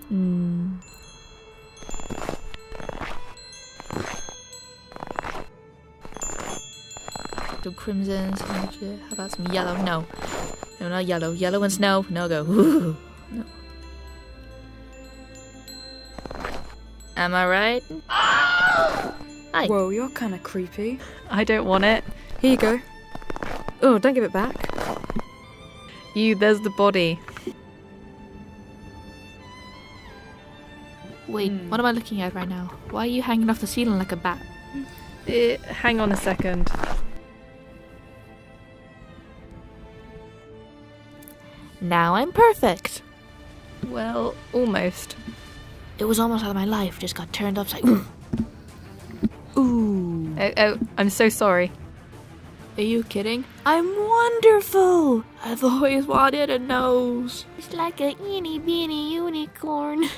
Hmm. Some crimsons. How about some yellow? No. No, not yellow. Yellow ones, no. No go. Ooh. No. Am I right? Hi. Whoa, you're kind of creepy. I don't want it. Here you go. Oh, don't give it back. There's the body. Wait, what am I looking at right now? Why are you hanging off the ceiling like a bat? Hang on a second. Now I'm perfect. Well, almost. It was almost out of my life. Just got turned upside. Ooh. Oh, I'm so sorry. Are you kidding? I'm wonderful. I've always wanted a nose. It's like a itty bitty unicorn.